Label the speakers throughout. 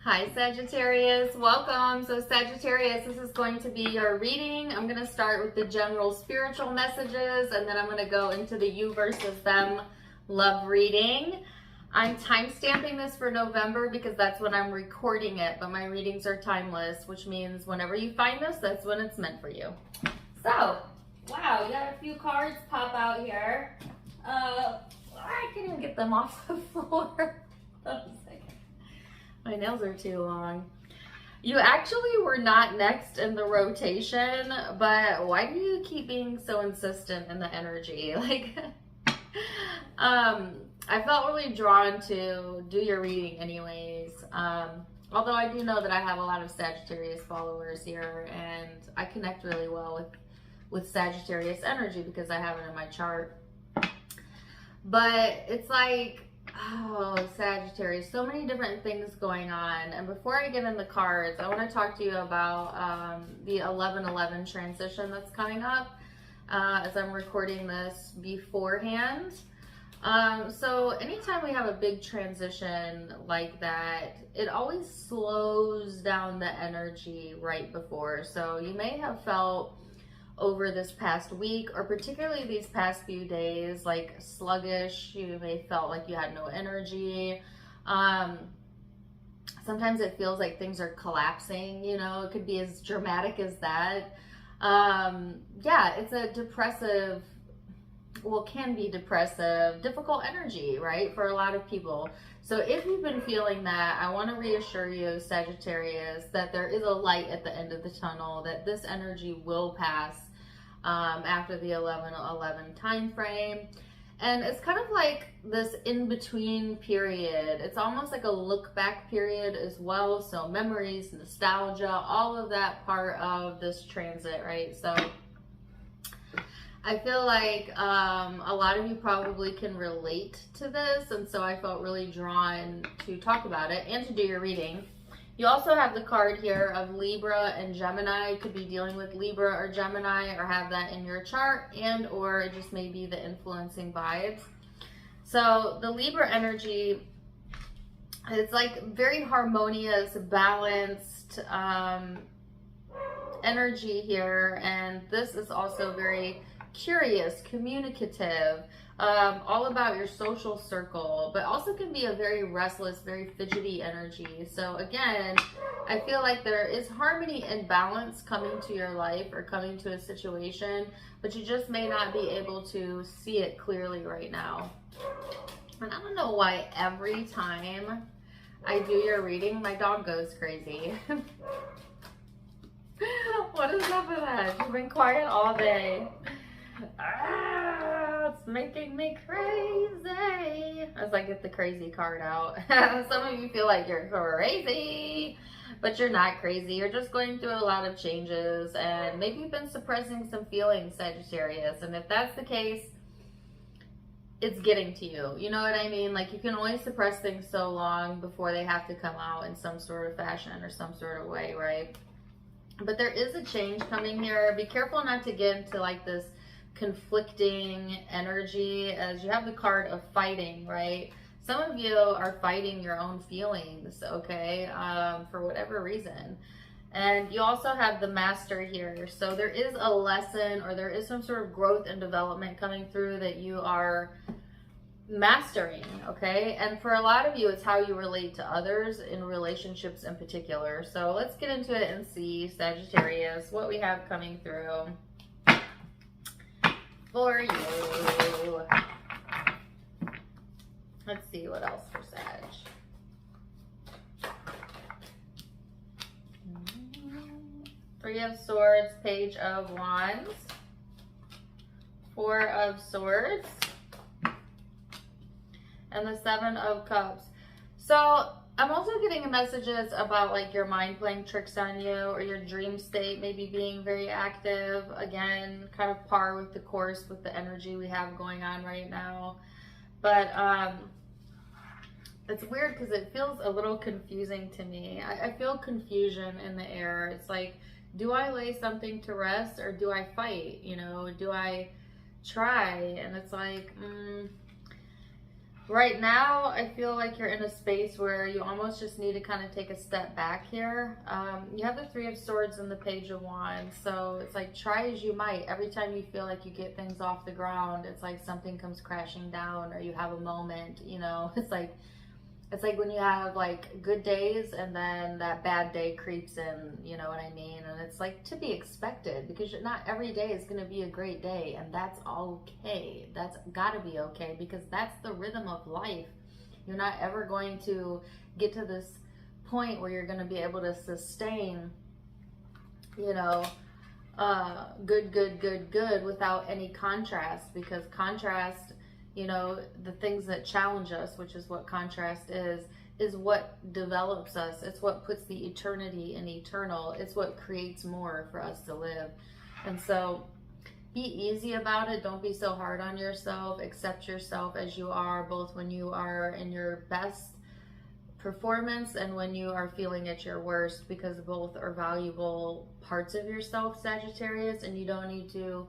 Speaker 1: Hi Sagittarius, welcome. So Sagittarius, this is going to be your reading. I'm going to start with the general spiritual messages and then I'm going to go into the you versus them love reading. I'm time stamping this for November because that's when I'm recording it, but my readings are timeless, which means whenever you find this, that's when it's meant for you. So, wow, you got a few cards pop out here. I can't even get them off the floor. My nails are too long. You actually were not next in the rotation, but why do you keep being so insistent in the energy? I felt really drawn to do your reading anyways. Although I do know that I have a lot of Sagittarius followers here and I connect really well with Sagittarius energy because I have it in my chart. But it's like, oh, Sagittarius, so many different things going on. And before I get in the cards, I want to talk to you about the 11/11 transition that's coming up as I'm recording this beforehand. So anytime we have a big transition like that, it always slows down the energy right before. So you may have felt over this past week, or particularly these past few days, like sluggish. You may have felt like you had no energy. Sometimes it feels like things are collapsing, you know, it could be as dramatic as that. Yeah, it's a depressive, well, can be depressive, difficult energy, right, for a lot of people. So if you've been feeling that, I want to reassure you, Sagittarius, that there is a light at the end of the tunnel, that this energy will pass after the 11/11 time frame. And it's kind of like this in-between period. It's almost like a look-back period as well. So memories, nostalgia, all of that part of this transit, right? So I feel like a lot of you probably can relate to this, and so I felt really drawn to talk about it and to do your reading. You also have the card here of Libra and Gemini. You could be dealing with Libra or Gemini or have that in your chart, and or it just may be the influencing vibes. So the Libra energy, it's like very harmonious, balanced energy here, and this is also very curious, communicative, all about your social circle, but also can be a very restless, very fidgety energy. So again, I feel like there is harmony and balance coming to your life or coming to a situation, but you just may not be able to see it clearly right now. And I don't know why every time I do your reading, my dog goes crazy. What is up with that? You've been quiet all day. It's making me crazy as I get the crazy card out. Some of you feel like you're crazy, but you're not crazy. You're just going through a lot of changes, and maybe you've been suppressing some feelings, Sagittarius. And if that's the case, it's getting to you. You know what I mean? Like, you can only suppress things so long before they have to come out in some sort of fashion or some sort of way, right? But there is a change coming here. Be careful not to get into like this conflicting energy, as you have the card of fighting, right? Some of you are fighting your own feelings, okay, for whatever reason. And you also have the Master here. So there is a lesson, or there is some sort of growth and development coming through that you are mastering, okay? And for a lot of you, it's how you relate to others in relationships in particular. So let's get into it and see, Sagittarius, what we have coming through for you. Let's see what else for Sag. Three of Swords, Page of Wands, Four of Swords, and the Seven of Cups. So I'm also getting messages about like your mind playing tricks on you, or your dream state maybe being very active. Again, kind of par with the course with the energy we have going on right now. But it's weird because it feels a little confusing to me. I feel confusion in the air. It's like, do I lay something to rest, or do I fight? You know, do I try? And it's like, Right now, I feel like you're in a space where you almost just need to kind of take a step back here. You have the Three of Swords and the Page of Wands. So it's like, try as you might. Every time you feel like you get things off the ground, it's like something comes crashing down, or you have a moment, you know. It's like when you have like good days and then that bad day creeps in, you know what I mean? And it's like to be expected, because not every day is going to be a great day, and that's okay. That's got to be okay, because that's the rhythm of life. You're not ever going to get to this point where you're going to be able to sustain, you know, good without any contrast, because contrast, you know, the things that challenge us, which is what contrast is what develops us. It's what puts the eternity in eternal. It's what creates more for us to live. And so be easy about it. Don't be so hard on yourself. Accept yourself as you are, both when you are in your best performance and when you are feeling at your worst, because both are valuable parts of yourself, Sagittarius, and you don't need to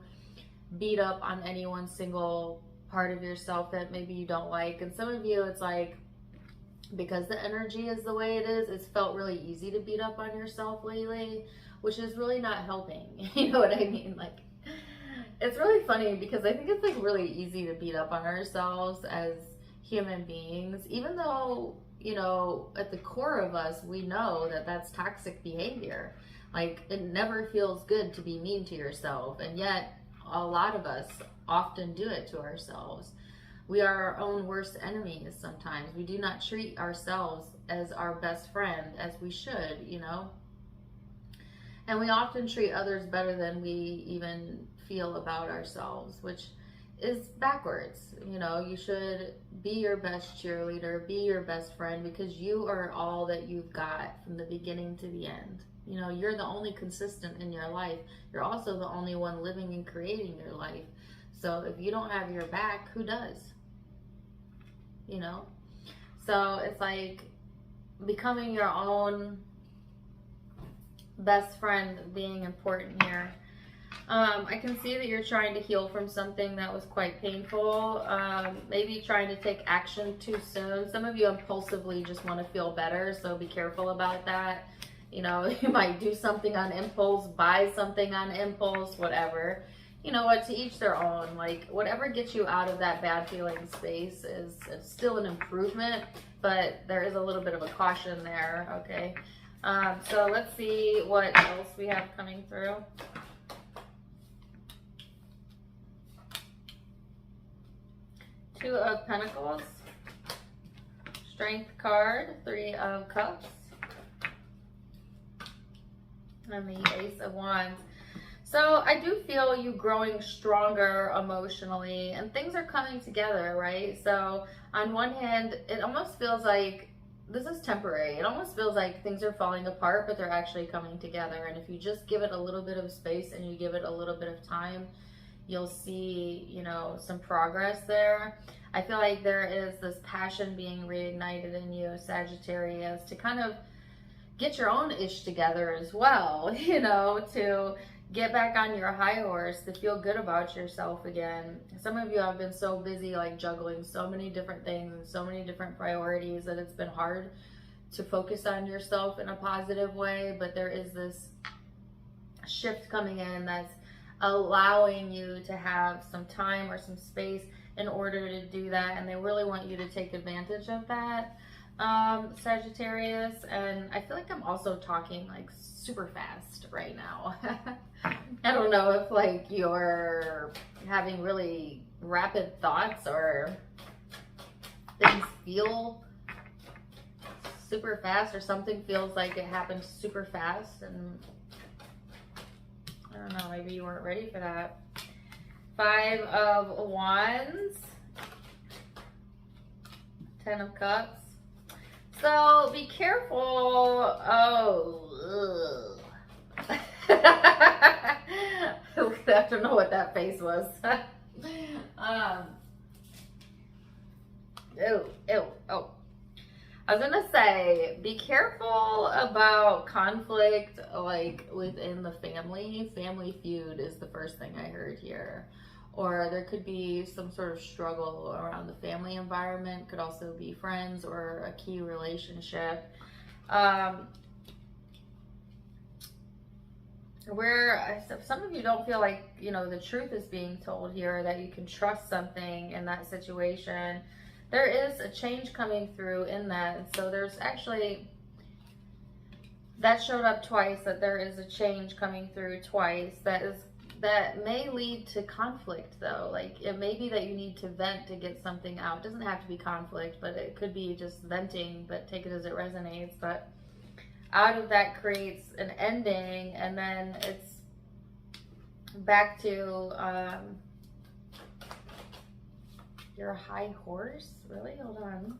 Speaker 1: beat up on any one single part of yourself that maybe you don't like. And some of you, it's like, because the energy is the way it is, it's felt really easy to beat up on yourself lately, which is really not helping. You know what I mean? Like, it's really funny because I think it's like really easy to beat up on ourselves as human beings, even though, you know, at the core of us, we know that that's toxic behavior. Like, it never feels good to be mean to yourself, and yet a lot of us often do it to ourselves. We are our own worst enemies sometimes. We do not treat ourselves as our best friend as we should, you know. And we often treat others better than we even feel about ourselves, which is backwards. You know, you should be your best cheerleader, be your best friend, because you are all that you've got from the beginning to the end. You know, you're the only consistent in your life. You're also the only one living and creating your life. So if you don't have your back, who does? You know? So it's like becoming your own best friend being important here. I can see that you're trying to heal from something that was quite painful. Maybe trying to take action too soon. Some of you impulsively just want to feel better, so be careful about that. You know, you might do something on impulse, buy something on impulse, whatever. You know what, to each their own. Like, whatever gets you out of that bad feeling space is still an improvement, but there is a little bit of a caution there, okay? So let's see what else we have coming through. Two of Pentacles, Strength card, Three of Cups, and the Ace of Wands. So I do feel you growing stronger emotionally, and things are coming together, right? So on one hand, it almost feels like this is temporary. It almost feels like things are falling apart, but they're actually coming together. And if you just give it a little bit of space and you give it a little bit of time, you'll see, you know, some progress there. I feel like there is this passion being reignited in you, Sagittarius, to kind of get your own ish together as well, you know, to get back on your high horse, to feel good about yourself again. Some of you have been so busy, like juggling so many different things and so many different priorities, that it's been hard to focus on yourself in a positive way. But there is this shift coming in that's allowing you to have some time or some space in order to do that, and they really want you to take advantage of that, Sagittarius. And I feel like I'm also talking like super fast right now. I don't know if like you're having really rapid thoughts, or things feel super fast, or something feels like it happened super fast, and I don't know, maybe you weren't ready for that. Five of Wands, Ten of Cups. So be careful. Oh, I don't know what that face was. Oh. I was gonna say, be careful about conflict, like within the family. Family feud is the first thing I heard here. or there could be some sort of struggle around the family environment, could also be friends or a key relationship. Where some of you don't feel like, you know, the truth is being told here, that you can trust something in that situation. There is a change coming through in that. And so there's actually, that showed up twice, that there is a change coming through twice. That may lead to conflict though. Like it may be that you need to vent to get something out. It doesn't have to be conflict, but it could be just venting, but take it as it resonates. But out of that creates an ending, and then it's back to your high horse. Really? Hold on.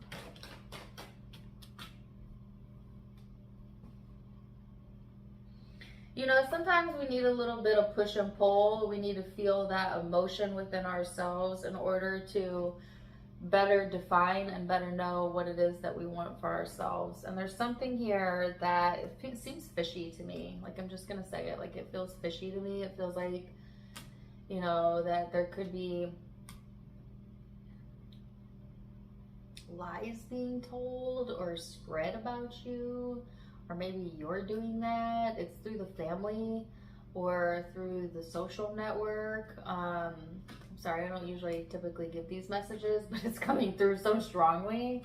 Speaker 1: You know, sometimes we need a little bit of push and pull. We need to feel that emotion within ourselves in order to better define and better know what it is that we want for ourselves. And there's something here that it seems fishy to me. Like, I'm just gonna say it, like it feels fishy to me. It feels like, you know, that there could be lies being told or spread about you, or maybe you're doing that. It's through the family or through the social network. Sorry, I don't usually typically give these messages, but it's coming through so strongly.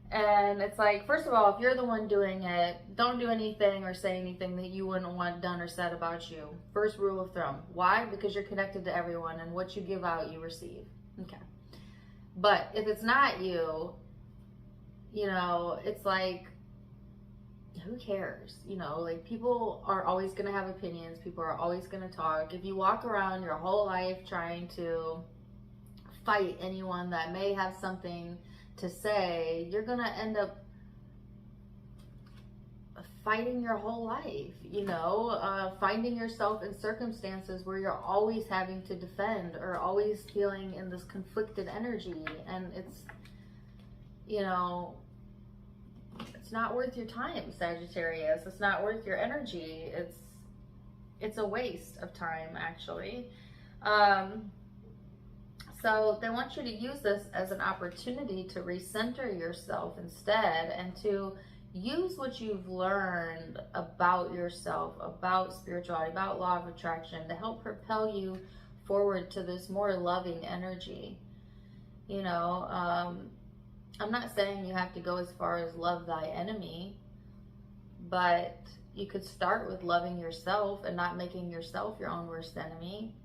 Speaker 1: And it's like, first of all, if you're the one doing it, don't do anything or say anything that you wouldn't want done or said about you. First rule of thumb. Why? Because you're connected to everyone, and what you give out, you receive. Okay. But if it's not you, you know, it's like, who cares? You know, like people are always going to have opinions. People are always going to talk. If you walk around your whole life trying to fight anyone that may have something to say, you're going to end up fighting your whole life, you know, finding yourself in circumstances where you're always having to defend or always feeling in this conflicted energy. And it's, you know, it's not worth your time, Sagittarius. It's not worth your energy. It's a waste of time, actually. So they want you to use this as an opportunity to recenter yourself instead, and to use what you've learned about yourself, about spirituality, about law of attraction, to help propel you forward to this more loving energy. You know, I'm not saying you have to go as far as love thy enemy, but you could start with loving yourself and not making yourself your own worst enemy.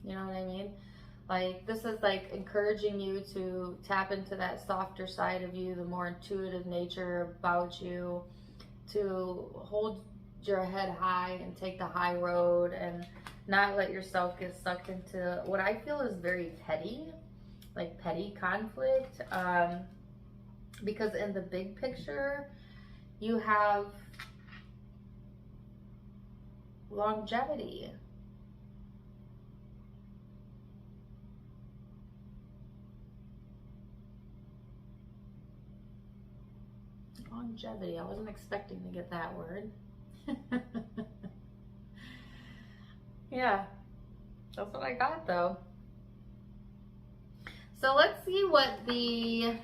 Speaker 1: You know what I mean? Like, this is like encouraging you to tap into that softer side of you, the more intuitive nature about you, to hold your head high and take the high road and not let yourself get sucked into what I feel is very petty, like petty conflict. Because in the big picture, you have longevity. Longevity. I wasn't expecting to get that word. Yeah, that's what I got though. So let's see what the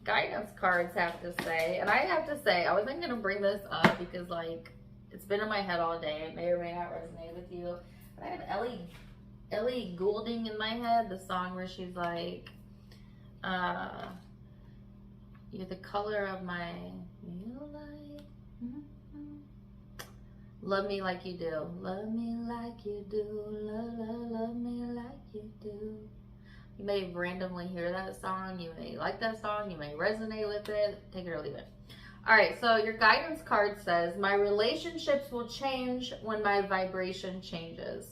Speaker 1: guidance cards have to say. And I have to say, I wasn't going to bring this up because, like, it's been in my head all day. It may or may not resonate with you. But I have Ellie Goulding in my head, the song where she's like, you're the color of my moonlight. Love me like you do. Love me like you do. Love me like you do. You may randomly hear that song. You may like that song. You may resonate with it. Take it or leave it. All right, so your guidance card says, my relationships will change when my vibration changes.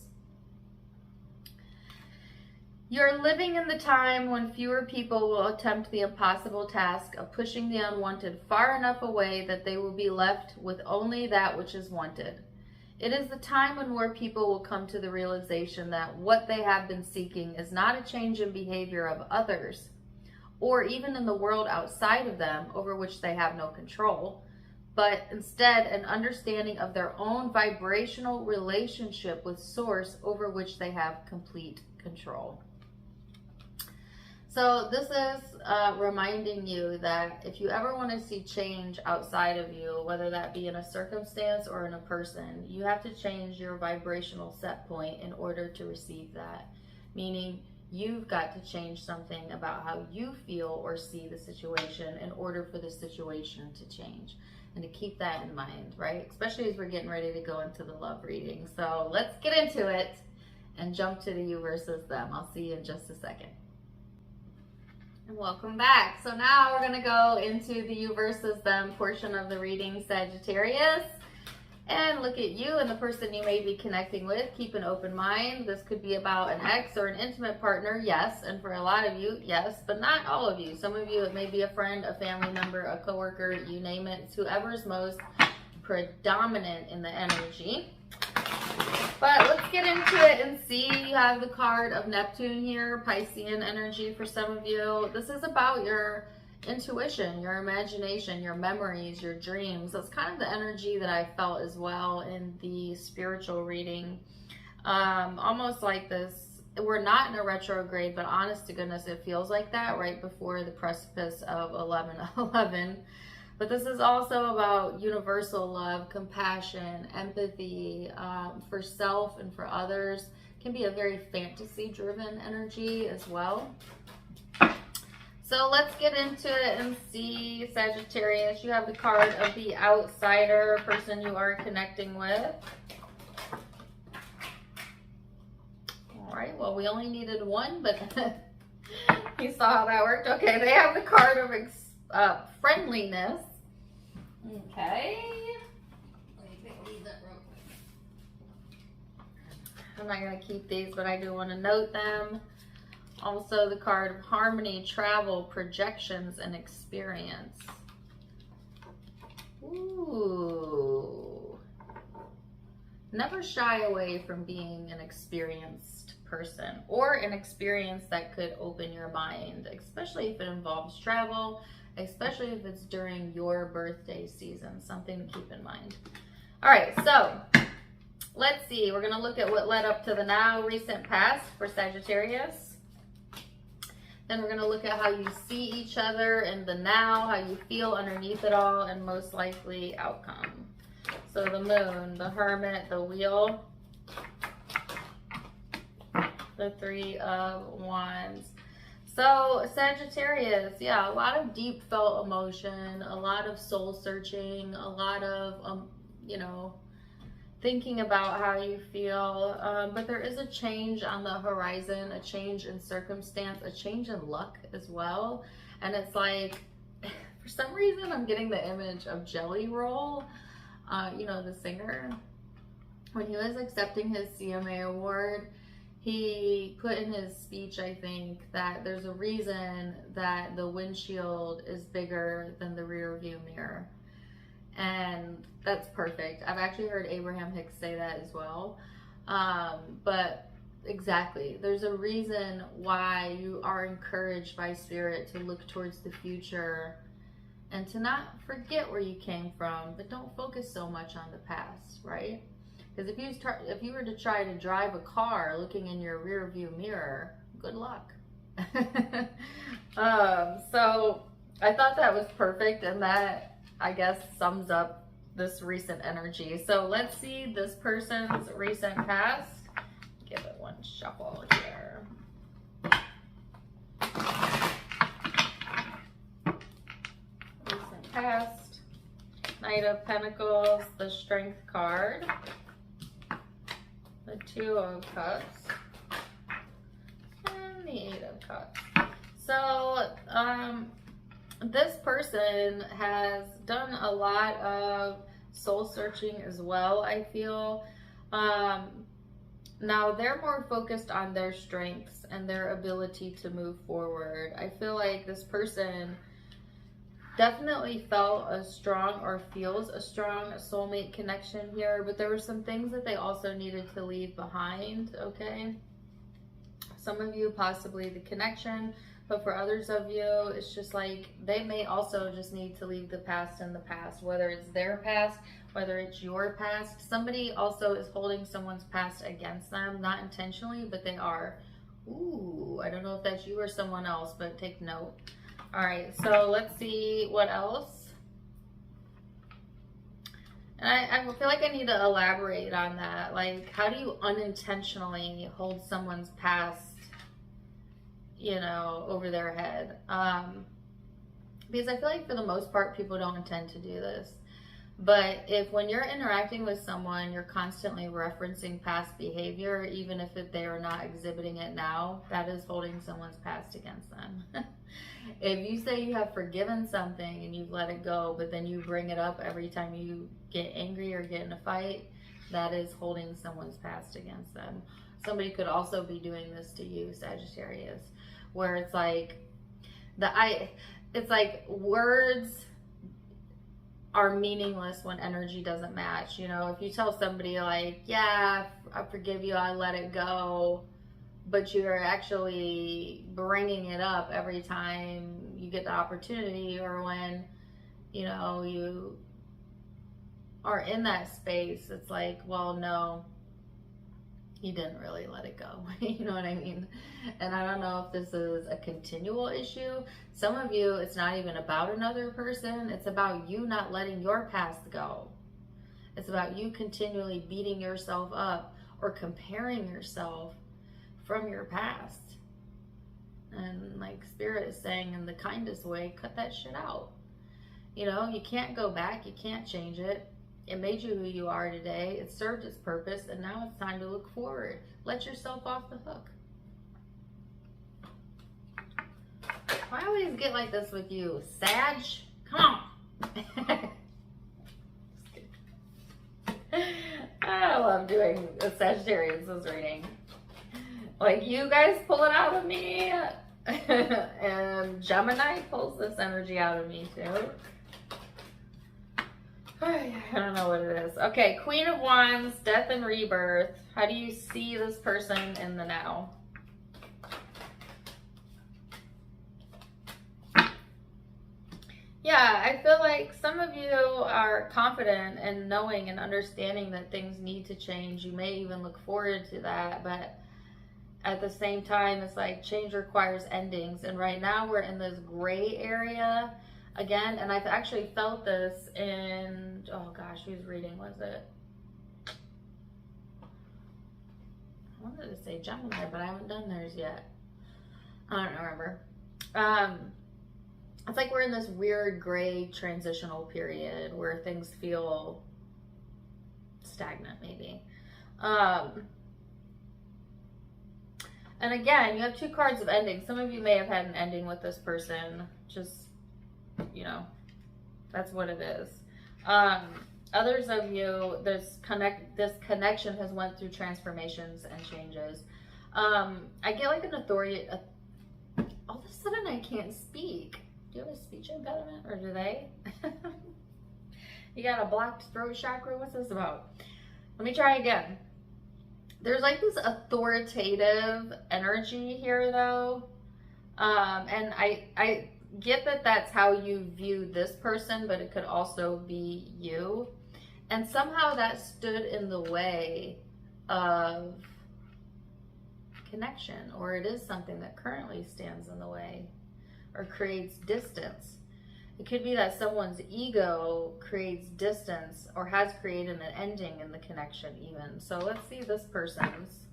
Speaker 1: You're living in the time when fewer people will attempt the impossible task of pushing the unwanted far enough away that they will be left with only that which is wanted. It is the time when more people will come to the realization that what they have been seeking is not a change in behavior of others, or even in the world outside of them over which they have no control, but instead an understanding of their own vibrational relationship with Source over which they have complete control. So this is reminding you that if you ever want to see change outside of you, whether that be in a circumstance or in a person, you have to change your vibrational set point in order to receive that. Meaning you've got to change something about how you feel or see the situation in order for the situation to change. And to keep that in mind, right? Especially as we're getting ready to go into the love reading. So let's get into it and jump to the you versus them. I'll see you in just a second. And welcome back. So now we're going to go into the you versus them portion of the reading, Sagittarius, and look at you and the person you may be connecting with. Keep an open mind. This could be about an ex or an intimate partner, yes, and for a lot of you, yes, but not all of you. Some of you, it may be a friend, a family member, a coworker, you name it. It's whoever's most predominant in the energy. But let's get into it and see. You have the card of Neptune here, Piscean energy for some of you. This is about your intuition, your imagination, your memories, your dreams. That's kind of the energy that I felt as well in the spiritual reading. Almost like this, we're not in a retrograde, but honest to goodness, it feels like that right before the precipice of 11/11. But this is also about universal love, compassion, empathy for self and for others. It can be a very fantasy-driven energy as well. So let's get into it and see, Sagittarius. You have the card of the outsider, person you are connecting with. All right, well, we only needed one, but you saw how that worked. Okay, they have the card of friendliness. Okay. Let me leave that real quick. I'm not going to keep these, but I do want to note them. Also, the card of harmony, travel, projections, and experience. Ooh. Never shy away from being an experienced person or an experience that could open your mind, especially if it involves travel, especially if it's during your birthday season. Something to keep in mind. All right, so let's see. We're going to look at what led up to the now, recent, past for Sagittarius. Then we're going to look at how you see each other in the now, how you feel underneath it all, and most likely outcome. So the moon, the hermit, the wheel, the 3 of wands. So Sagittarius, yeah, a lot of deep felt emotion, a lot of soul searching, a lot of, thinking about how you feel. But there is a change on the horizon, a change in circumstance, a change in luck as well. And it's like, for some reason, I'm getting the image of Jelly Roll, the singer. When he was accepting his CMA award, he put in his speech, I think, that there's a reason that the windshield is bigger than the rear view mirror. And that's perfect. I've actually heard Abraham Hicks say that as well. But exactly, there's a reason why you are encouraged by Spirit to look towards the future and to not forget where you came from, but don't focus so much on the past, right? Because if you were to try to drive a car looking in your rear view mirror, good luck. So I thought that was perfect, and that, I guess, sums up this recent energy. So let's see this person's recent past. Give it one shuffle here. Recent past, Knight of Pentacles, the Strength card, the 2 of Cups, and the 8 of Cups. So, this person has done a lot of soul searching as well, I feel. Now, they're more focused on their strengths and their ability to move forward. I feel like this person definitely felt a strong, or feels a strong soulmate connection here, but there were some things that they also needed to leave behind, okay? Some of you, possibly the connection But for others of you, it's just like they may also just need to leave the past in the past, whether it's their past, whether it's your past. Somebody also is holding someone's past against them, not intentionally, but they are. Ooh, I don't know if that's you or someone else, but take note. All right, so let's see what else. And I feel like I need to elaborate on that. Like, how do you unintentionally hold someone's past, you know, over their head? Because I feel like for the most part, people don't intend to do this. But if when you're interacting with someone, you're constantly referencing past behavior, even if they are not exhibiting it now, that is holding someone's past against them. If you say you have forgiven something and you've let it go, but then you bring it up every time you get angry or get in a fight, that is holding someone's past against them. Somebody could also be doing this to you, Sagittarius, where it's like it's like words are meaningless when energy doesn't match. You know, if you tell somebody like, yeah, I forgive you, I let it go, but you're actually bringing it up every time you get the opportunity, or when, you know, you are in that space, it's like, well, no, you didn't really let it go. You know what I mean? And I don't know if this is a continual issue. Some of you, it's not even about another person. It's about you not letting your past go. It's about you continually beating yourself up or comparing yourself from your past. And like Spirit is saying in the kindest way, cut that shit out. You know, you can't go back. You can't change it. It made you who you are today. It served its purpose, and now it's time to look forward. Let yourself off the hook. I always get like this with you, Sag. Come on. I love doing a Sagittarius reading. Like, you guys pull it out of me, and Gemini pulls this energy out of me too. I don't know what it is. Okay, Queen of Wands, Death and Rebirth. How do you see this person in the now? Yeah, I feel like some of you are confident and knowing and understanding that things need to change. You may even look forward to that, but at the same time, it's like change requires endings. And right now we're in this gray area again. And I've actually felt this in, oh gosh, whose reading was it? I wanted to say Gemini, but I haven't done theirs yet. I don't remember. It's like we're in this weird gray transitional period where things feel stagnant maybe. And again, you have two cards of ending. Some of you may have had an ending with this person. Just, you know, that's what it is. Others of you, this connection has went through transformations and changes. I get like an authority. All of a sudden, I can't speak. Do you have a speech impediment, or do they? You got a blocked throat chakra? What's this about? Let me try again. There's like this authoritative energy here though. And I get that that's how you view this person, but it could also be you. And somehow that stood in the way of connection, or it is something that currently stands in the way or creates distance. It could be that someone's ego creates distance or has created an ending in the connection even. So let's see this person's.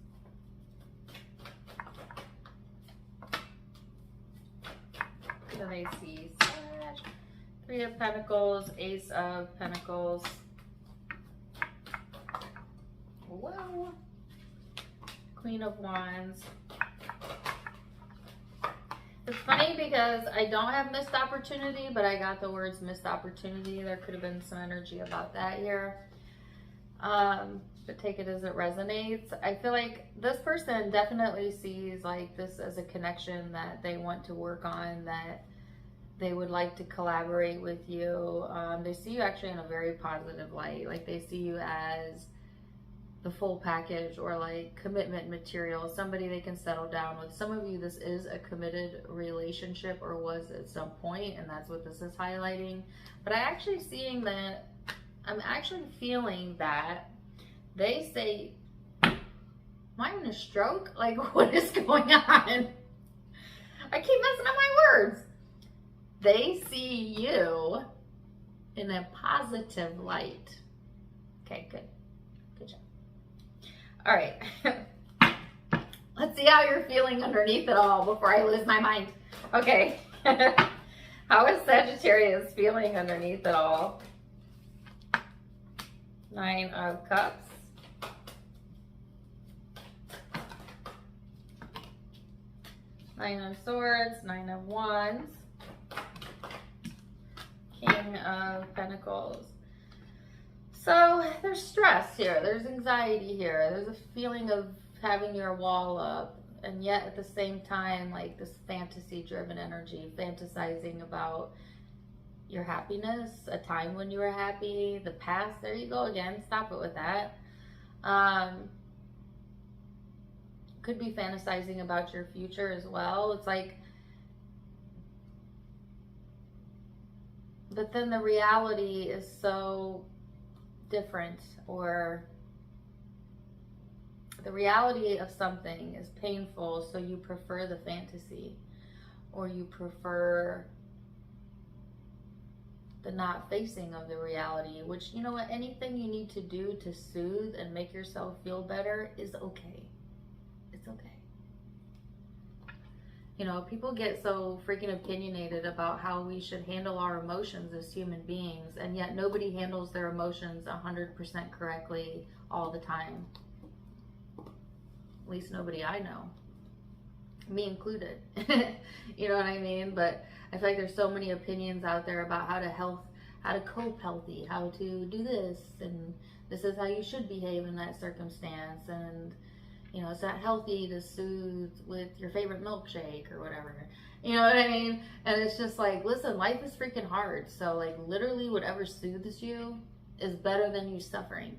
Speaker 1: Then I see Three of Pentacles, Ace of Pentacles. Whoa. Queen of Wands. It's funny because I don't have missed opportunity, but I got the words missed opportunity. There could have been some energy about that here. But take it as it resonates. I feel like this person definitely sees like this as a connection that they want to work on, that they would like to collaborate with you. They see you actually in a very positive light. Like they see you as the full package, or like commitment material, somebody they can settle down with. Some of you, this is a committed relationship or was at some point, and that's what this is highlighting. But I'm actually feeling that they say, am I in a stroke? Like, what is going on? I keep messing up my words. They see you in a positive light. Okay, good. Good job. All right. Let's see how you're feeling underneath it all before I lose my mind. Okay. How is Sagittarius feeling underneath it all? 9 of Cups. Nine of Swords, 9 of Wands, King of Pentacles. So there's stress here, there's anxiety here, there's a feeling of having your wall up, and yet at the same time, like this fantasy-driven energy, fantasizing about your happiness, a time when you were happy, the past. There you go again, stop it with that. Could be fantasizing about your future as well. It's like, but then the reality is so different, or the reality of something is painful, so you prefer the fantasy, or you prefer the not facing of the reality, which, you know what, anything you need to do to soothe and make yourself feel better is okay. It's okay. You know, people get so freaking opinionated about how we should handle our emotions as human beings, and yet nobody handles their emotions 100% correctly all the time. At least nobody I know. Me included. You know what I mean? But I feel like there's so many opinions out there about how to cope healthy, how to do this, and this is how you should behave in that circumstance, and you know, it's not healthy to soothe with your favorite milkshake or whatever. You know what I mean? And it's just like, listen, life is freaking hard. So like literally whatever soothes you is better than you suffering.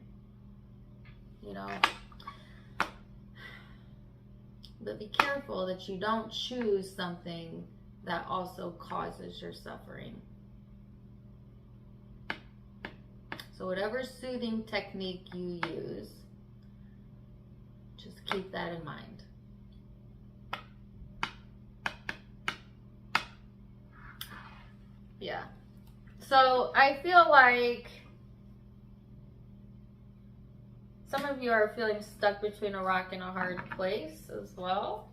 Speaker 1: You know? But be careful that you don't choose something that also causes your suffering. So whatever soothing technique you use, just keep that in mind. Yeah. So I feel like some of you are feeling stuck between a rock and a hard place as well.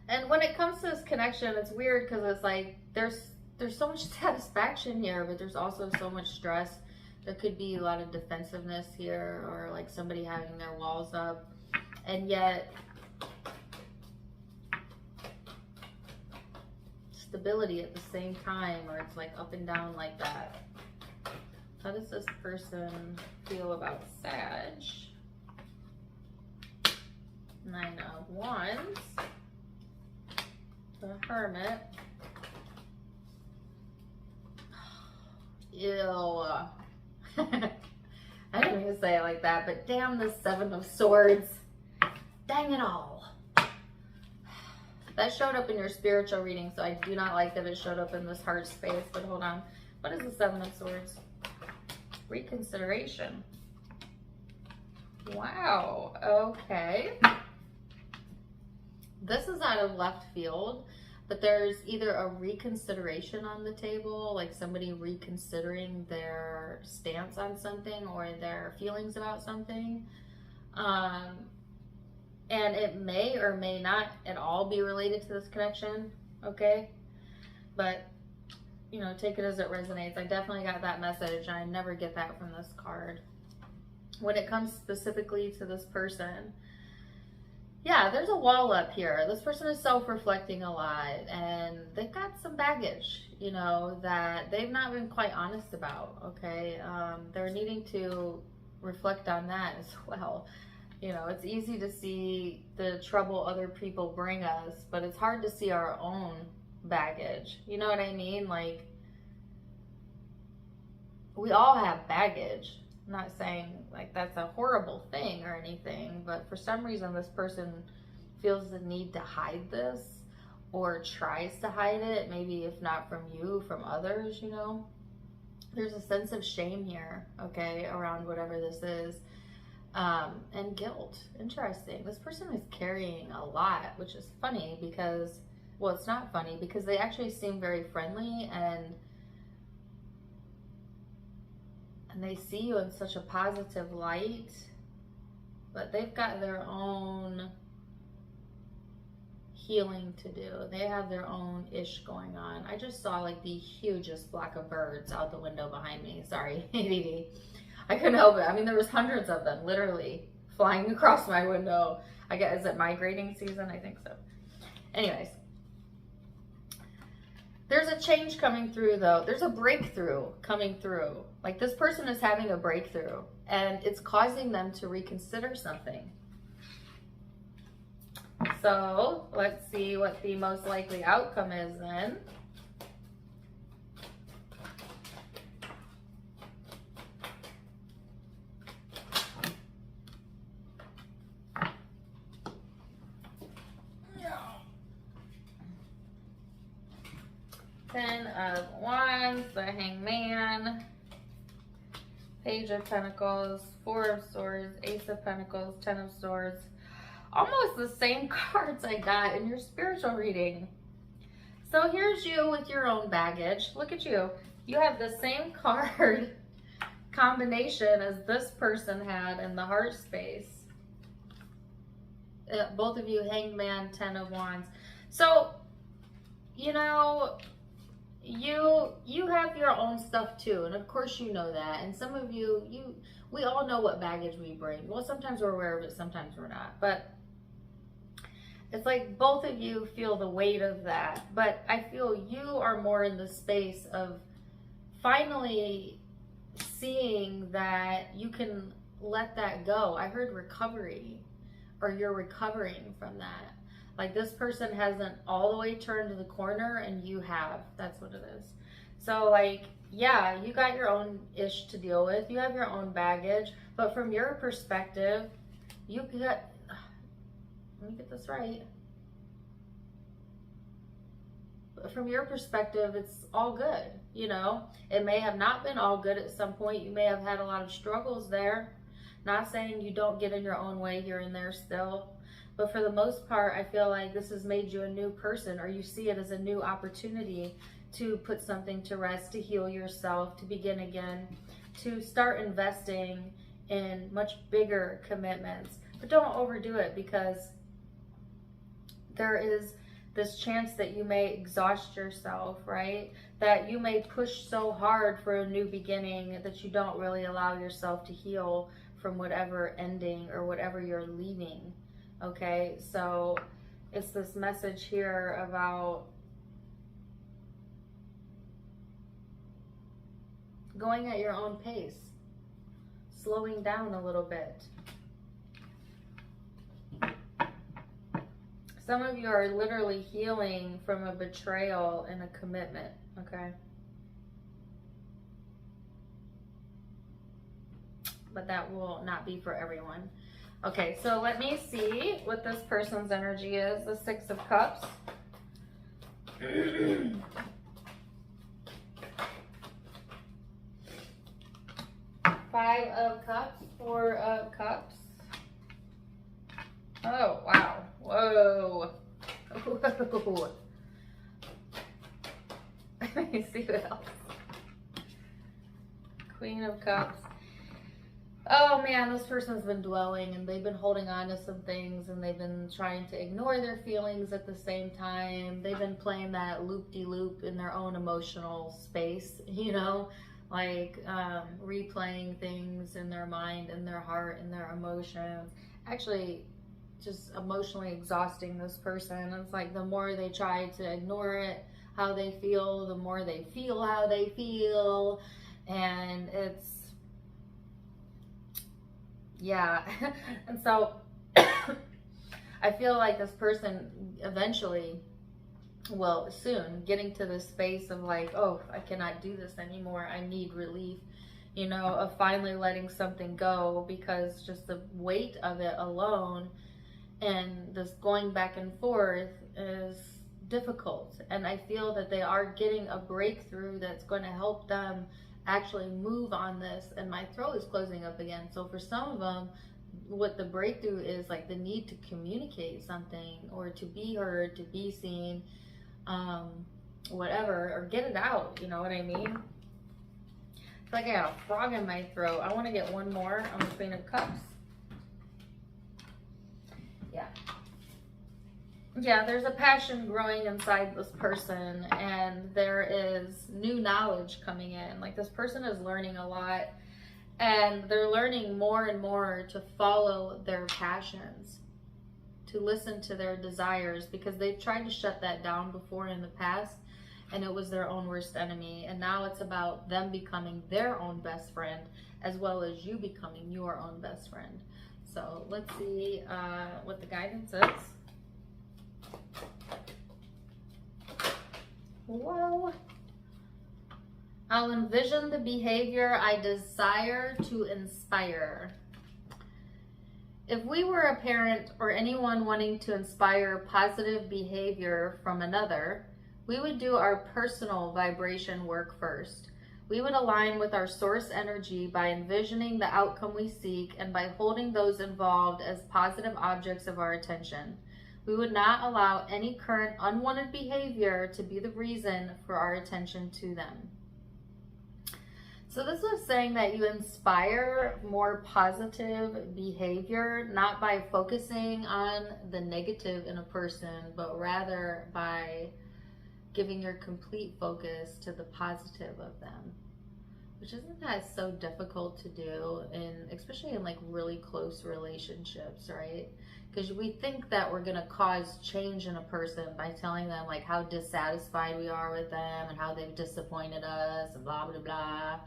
Speaker 1: And when it comes to this connection, it's weird because it's like there's so much satisfaction here, but there's also so much stress. There could be a lot of defensiveness here, or like somebody having their walls up, and yet stability at the same time, or it's like up and down like that. How does this person feel about Sag? 9 of Wands, the Hermit. Ew. I didn't even say it like that, but damn the 7 of Swords. Dang it all. That showed up in your spiritual reading, so I do not like that it showed up in this heart space, but hold on. What is the 7 of Swords? Reconsideration. Wow, okay. This is out of left field, but there's either a reconsideration on the table, like somebody reconsidering their stance on something or their feelings about something. And it may or may not at all be related to this connection, okay? But, you know, take it as it resonates. I definitely got that message. I never get that from this card. When it comes specifically to this person, yeah, there's a wall up here. This person is self-reflecting a lot, and they've got some baggage, you know, that they've not been quite honest about, okay? They're needing to reflect on that as well. You know, it's easy to see the trouble other people bring us, but it's hard to see our own baggage. You know what I mean? Like, we all have baggage. I'm not saying like that's a horrible thing or anything, but for some reason this person feels the need to hide this or tries to hide it, maybe if not from you, from others, you know. There's a sense of shame here, okay, around whatever this is. And guilt. Interesting. This person is carrying a lot, which is funny because, well, it's not funny because they actually seem very friendly and they see you in such a positive light, but they've got their own healing to do. They have their own ish going on. I just saw like the hugest flock of birds out the window behind me. Sorry, ADD. I couldn't help it. I mean, there was hundreds of them literally flying across my window. I guess, is it migrating season? I think so. Anyways, there's a change coming through though. There's a breakthrough coming through. Like this person is having a breakthrough and it's causing them to reconsider something. So let's see what the most likely outcome is then. Ten of Wands, the Hangman, Page of Pentacles, Four of Swords, Ace of Pentacles, Ten of Swords. Almost the same cards I got in your spiritual reading. So here's you with your own baggage. Look at you. You have the same card combination as this person had in the heart space. Both of you, Hangman, Ten of Wands. So, you know, you have your own stuff too, and of course you know that. And some of you, we all know what baggage we bring. Well, sometimes we're aware of it, sometimes we're not. But it's like both of you feel the weight of that. But I feel you are more in the space of finally seeing that you can let that go. I heard recovery, or you're recovering from that. Like this person hasn't all the way turned the corner and you have. That's what it is. So like, yeah, you got your own ish to deal with. You have your own baggage. But from your perspective, you got, let me get this right. From your perspective, it's all good. You know, it may have not been all good at some point. You may have had a lot of struggles there. Not saying you don't get in your own way here and there still. But for the most part, I feel like this has made you a new person, or you see it as a new opportunity to put something to rest, to heal yourself, to begin again, to start investing in much bigger commitments. But don't overdo it, because there is this chance that you may exhaust yourself, right? That you may push so hard for a new beginning that you don't really allow yourself to heal from whatever ending or whatever you're leaving. Okay, so it's this message here about going at your own pace, slowing down a little bit. Some of you are literally healing from a betrayal and a commitment, okay? But that will not be for everyone. Okay, so let me see what this person's energy is. The Six of Cups. Five of Cups. Four of Cups. Oh, wow. Whoa. Whoa. Let me see what else. Queen of Cups. Oh man, this person's been dwelling and they've been holding on to some things, and they've been trying to ignore their feelings at the same time. They've been playing that loop-de-loop in their own emotional space, you know, like replaying things in their mind, in their heart, in their emotions. Actually, just emotionally exhausting this person. It's like the more they try to ignore it, how they feel, the more they feel how they feel. And it's, yeah. And so I feel like this person eventually well, soon getting to the space of like, oh, I cannot do this anymore. I need relief, you know, of finally letting something go, because just the weight of it alone and this going back and forth is difficult. And I feel that they are getting a breakthrough that's going to help them actually move on this. And my throat is closing up again. So for some of them, what the breakthrough is like the need to communicate something, or to be heard, to be seen, whatever, or get it out, you know what I mean? I feel like I got a frog in my throat. I want to get one more on the Queen of Cups. Yeah, there's a passion growing inside this person, and there is new knowledge coming in. Like, this person is learning a lot, and they're learning more and more to follow their passions, to listen to their desires, because they've tried to shut that down before in the past, and it was their own worst enemy. And now it's about them becoming their own best friend, as well as you becoming your own best friend. So let's see what the guidance is. Whoa. I'll envision the behavior I desire to inspire. If we were a parent or anyone wanting to inspire positive behavior from another, we would do our personal vibration work first. We would align with our source energy by envisioning the outcome we seek and by holding those involved as positive objects of our attention. We would not allow any current unwanted behavior to be the reason for our attention to them. So this was saying that you inspire more positive behavior, not by focusing on the negative in a person, but rather by giving your complete focus to the positive of them. Which isn't that so difficult to do, especially in like really close relationships, right? Because we think that we're going to cause change in a person by telling them like how dissatisfied we are with them and how they've disappointed us and blah, blah, blah.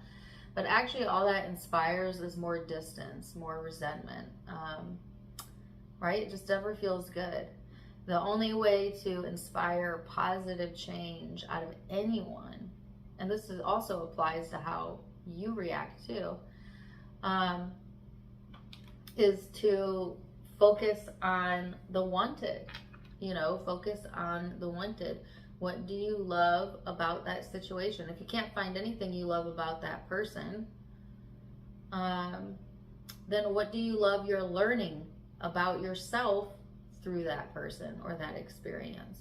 Speaker 1: But actually all that inspires is more distance, more resentment, right? It just never feels good. The only way to inspire positive change out of anyone, and this also applies to how you react too, is to focus on the wanted, you know, focus on the wanted. What do you love about that situation? If you can't find anything you love about that person, then what do you love you're learning about yourself through that person or that experience?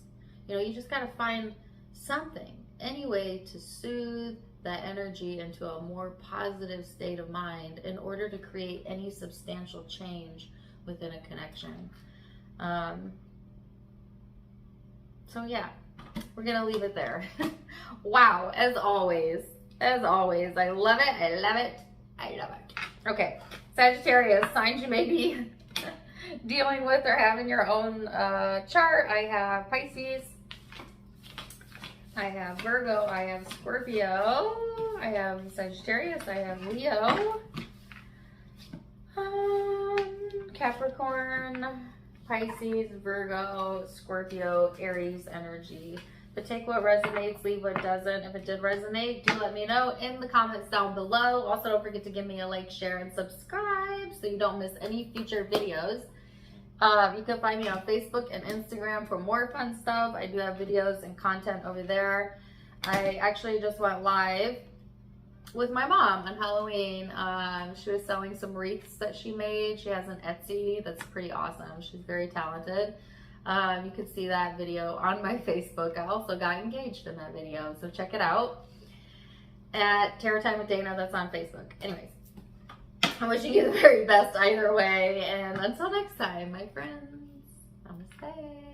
Speaker 1: You know, you just got to find something, any way to soothe that energy into a more positive state of mind in order to create any substantial change within a connection. So yeah, we're gonna leave it there. Wow, as always, I love it, I love it, I love it. Okay, Sagittarius, signs you may be dealing with or having your own chart. I have Pisces, I have Virgo, I have Scorpio, I have Sagittarius, I have Leo, Capricorn, Pisces, Virgo, Scorpio, Aries energy. But take what resonates, leave what doesn't. If it did resonate, do let me know in the comments down below. Also, don't forget to give me a like, share, and subscribe so you don't miss any future videos. You can find me on Facebook and Instagram for more fun stuff. I do have videos and content over there. I actually just went live with my mom on Halloween. She was selling some wreaths that she made. She has an Etsy that's pretty awesome. She's very talented. You can see that video on my Facebook. I also got engaged in that video, so check it out at Tarot Time with Dana. That's on Facebook. Anyways, I'm wishing you the very best either way, and until next time, my friends, namaste.